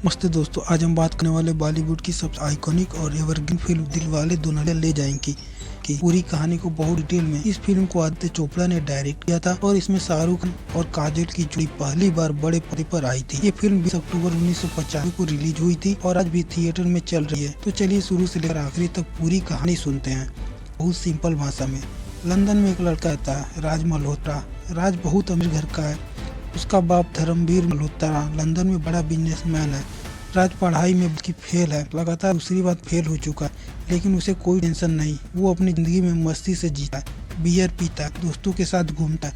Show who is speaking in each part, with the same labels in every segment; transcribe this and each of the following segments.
Speaker 1: नमस्ते दोस्तों, आज हम बात करने वाले बॉलीवुड की सबसे आइकॉनिक और एवरग्रीन फिल्म दिलवाले दुल्हनिया ले जाएंगे की पूरी कहानी को बहुत डिटेल में। इस फिल्म को आदित्य चोपड़ा ने डायरेक्ट किया था और इसमें शाहरुख खान और काजोल की जोड़ी पहली बार बड़े पर्दे पर आई थी। ये फिल्म 20 अक्टूबर 1995 को रिलीज हुई थी और आज भी थिएटर में चल रही है। तो चलिए शुरू से लेकर आखिरी तक पूरी कहानी सुनते हैं बहुत सिंपल भाषा में। लंदन में एक लड़का रहता है, राज मल्होत्रा। राज बहुत अमीर घर का है। उसका बाप धर्मवीर मल्होत्रा लंदन में बड़ा बिजनेसमैन है। राज पढ़ाई में उसकी फेल है, लगातार दूसरी बार फेल हो चुका है, लेकिन उसे कोई टेंशन नहीं। वो अपनी जिंदगी में मस्ती से जीता है, बियर पीता है, दोस्तों के साथ घूमता है,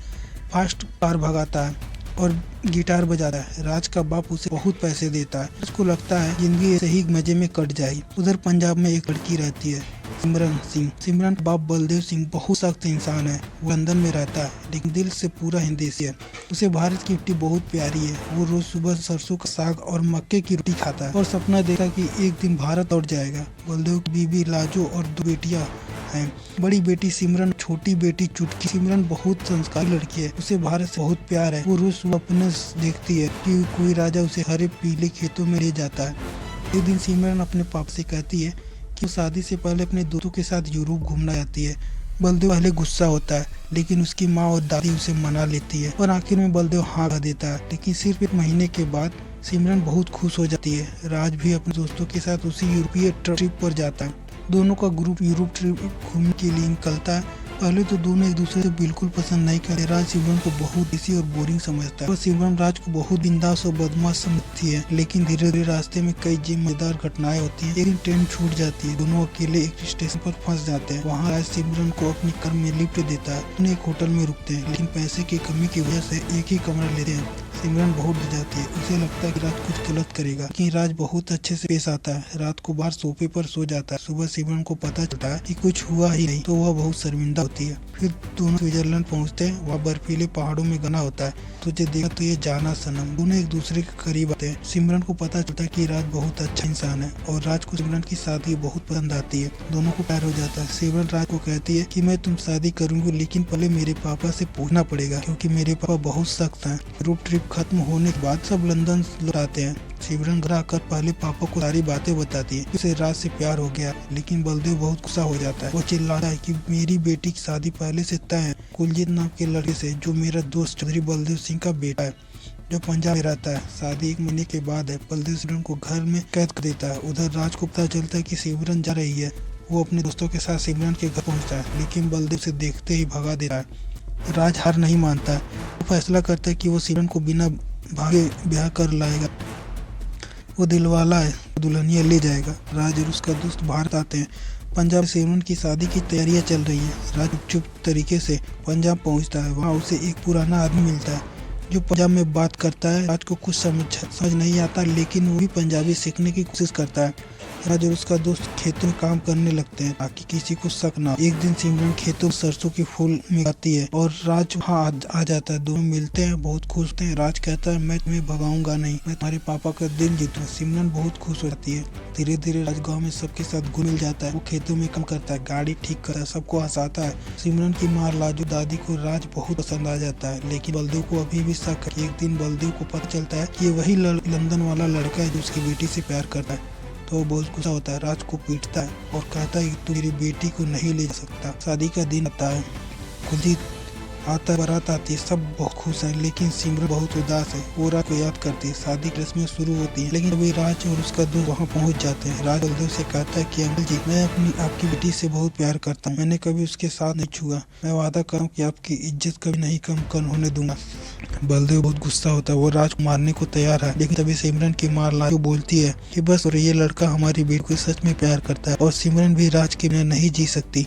Speaker 1: फास्ट कार भगाता है और गिटार बजाता है। राज का बाप उसे बहुत पैसे देता है। उसको लगता है जिंदगी ऐसे ही मजे में कट जाएगी। उधर पंजाब में एक लड़की रहती है, सिमरन सिंह। सिमरन का बाप बलदेव सिंह बहुत सख्त इंसान है। वो लंदन में रहता है लेकिन दिल से पूरा हिंदुस्तानी है। उसे भारत की मिट्टी बहुत प्यारी है। वो रोज सुबह सरसों का साग और मक्के की रोटी खाता है और सपना देखता कि एक दिन भारत लौट जाएगा। बलदेव की बीबी लाजो और 2 बेटियां हैं। बड़ी बेटी सिमरन, छोटी बेटी चुटकी। सिमरन बहुत संस्कारी लड़की है। उसे भारत से बहुत प्यार है। वो रोज सुबह अपने देखती है कि कोई राजा उसे हरे पीले खेतों में ले जाता है। एक दिन सिमरन अपने पापा से कहती है कि वो शादी से पहले अपने दोस्तों के साथ यूरोप घूमना चाहती है। बलदेव पहले गुस्सा होता है लेकिन उसकी माँ और दादी उसे मना लेती है और आखिर में बलदेव हाँ कह देता है। लेकिन सिर्फ 1 महीने के बाद सिमरन बहुत खुश हो जाती है। राज भी अपने दोस्तों के साथ उसी यूरोपीय ट्रिप पर जाता है। दोनों का ग्रुप यूरोप ट्रिप घूमने के लिए निकलता है। पहले तो दोनों एक दूसरे से बिल्कुल पसंद नहीं करते। राज सिमरन को बहुत इसी और बोरिंग समझता है और सिमरन राज को बहुत बिंदास और बदमाश समझती है। लेकिन धीरे धीरे रास्ते में कई जिम्मेदार घटनाएं होती हैं। एक दिन ट्रेन छूट जाती है। दोनों अकेले एक स्टेशन पर फंस जाते हैं। वहाँ राज सिमरन को अपनी कार में लिफ्ट देता है। उन्हें एक होटल में रुकते हैं लेकिन पैसे की कमी की वजह से एक ही कमरा लेते हैं। सिमरन बहुत डर जाती है। उसे लगता है कि राज कुछ गलत करेगा, लेकिन राज बहुत अच्छे से पेश आता है। रात को बाहर सोफे पर सो जाता है। सुबह सिमरन को पता चलता है कि कुछ हुआ ही नहीं तो वह बहुत शर्मिंदा होती है। फिर दोनों स्विट्जरलैंड पहुंचते हैं। वहाँ बर्फीले पहाड़ों में गाना होता है, तुझे देखा तो ये जाना सनम। दोनों एक दूसरे के करीब आते हैं। सिमरन को पता चलता है कि राज बहुत अच्छा इंसान है और राज को सिमरन की शादी बहुत पसंद आती है। दोनों को प्यार हो जाता है। सिमरन राज को कहती है कि मैं तुम शादी करूंगी लेकिन पहले मेरे पापा से पूछना पड़ेगा क्योंकि मेरे पापा बहुत सख्त हैं। यूरोप ट्रिप खत्म होने के बाद सब लंदन लौट आते हैं। सिमरन घर आकर पहले पापा को सारी बातें बताती है। उसे राज से प्यार हो गया लेकिन बलदेव बहुत गुस्सा हो जाता है। वो चिल्लाता है कि मेरी बेटी की शादी पहले से तय है कुलजीत नाम के लड़के से, जो मेरा दोस्त चौधरी बलदेव सिंह का बेटा है, जो पंजाब में रहता है। शादी 1 महीने के बाद है। बलदेव सिमरन को घर में कैद कर देता है। उधर राज को पता चलता है कि सिमरन जा रही है। वो अपने दोस्तों के साथ सिमरन के घर पहुँचता है लेकिन बलदेव से देखते ही भगा देता है। राज हार नहीं मानता है। वो फैसला करता है कि वो सिमरन को बिना भागे ब्याह कर लाएगा। वो दिलवाला है, दुल्हनिया ले जाएगा। राज और उसका दोस्त भारत आते हैं। पंजाब में सिमरन की शादी की तैयारियां चल रही है। राज चुप तरीके से पंजाब पहुंचता है। वहां उसे एक पुराना आदमी मिलता है जो पंजाब में बात करता है। राज को कुछ समझ नहीं आता लेकिन वो भी पंजाबी सीखने की कोशिश करता है। राज और उसका दोस्त खेतों में काम करने लगते हैं ताकि किसी को शक ना हो। एक दिन सिमरन खेतों में सरसों के फूल में आती है और राज वहाँ आ जाता है। दोनों मिलते हैं, बहुत खुश होते हैं। राज कहता है मैं तुम्हें भगाऊंगा नहीं, मैं तुम्हारे पापा का दिल जीतूंगा। सिमरन बहुत खुश हो जाती है। धीरे धीरे राज गाँव में सबके साथ घुल मिल जाता है। वो खेतों में काम करता है, गाड़ी ठीक करता है, सबको हंसाता है। सिमरन की माँ लाजो दादी को राज बहुत पसंद आ जाता है लेकिन बलदेव को अभी भी शक है। एक दिन बलदेव को पता चलता है कि वही लंदन वाला लड़का है जो उसकी बेटी से प्यार करता है। तो वो बहुत गुस्सा होता है, राज को पीटता है और कहता है कि तू मेरी बेटी को नहीं ले जा सकता। शादी का दिन आता है, कुलजीत आता है, बारात आती है, सब बहुत खुश है लेकिन सिमरन बहुत उदास है। वो राज को याद करती है। शादी की रस्में शुरू होती है लेकिन अभी राज और उसका दोस्त वहाँ पहुँच जाते हैं। राज बलदेव से कहता है कि अंकल जी, मैं आपकी बेटी से बहुत प्यार करता हूँ। मैंने कभी उसके साथ नहीं छुआ। मैं वादा करूँ कि आपकी इज्जत कभी नहीं कम होने दूंगा। बलदेव बहुत गुस्सा होता है। वो राज को मारने को तैयार है लेकिन तभी सिमरन की माँ लाजो बोलती है कि बस और ये लड़का हमारी बेटी को सच में प्यार करता है और सिमरन भी राज के बिना नहीं जी सकती।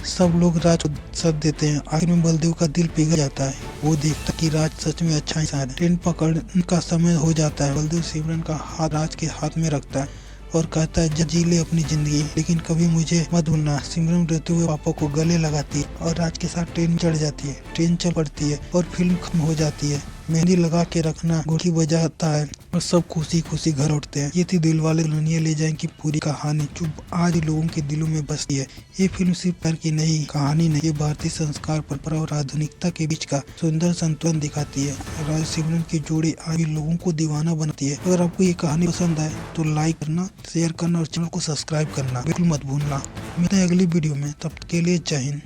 Speaker 1: सब लोग राज को साथ देते हैं। आखिर में बलदेव का दिल पिघल जाता है। वो देखता कि राज सच में अच्छा इंसान है। ट्रेन पकड़ने का समय हो जाता है। बलदेव सिमरन का हाथ राज के हाथ में रखता है और कहता है जी ले अपनी जिंदगी लेकिन कभी मुझे मत भूलना। सिमरन रहते हुए पापा को गले लगाती है और राज के साथ ट्रेन चढ़ जाती है। ट्रेन चल पड़ती है और फिल्म खत्म हो जाती है। मेहंदी लगा के रखना घुड़की बजाता है। और सब खुशी खुशी घर उठते हैं। ये थी दिलवाले दुल्हनिया ले जाएंगे पूरी कहानी, जो आज लोगों के दिलों में बसती है। ये फिल्म सिर्फ प्यार की नई कहानी नहीं, ये भारतीय संस्कार, परंपरा और आधुनिकता के बीच का सुंदर संतुलन दिखाती है। राज सिमरन की जोड़ी आज भी लोगों को दीवाना बनाती है। अगर आपको ये कहानी पसंद आए तो लाइक करना, शेयर करना और चैनल को सब्सक्राइब करना बिल्कुल मत भूलना। मिलते हैं अगली वीडियो में, तब तक के लिए जय हिंद।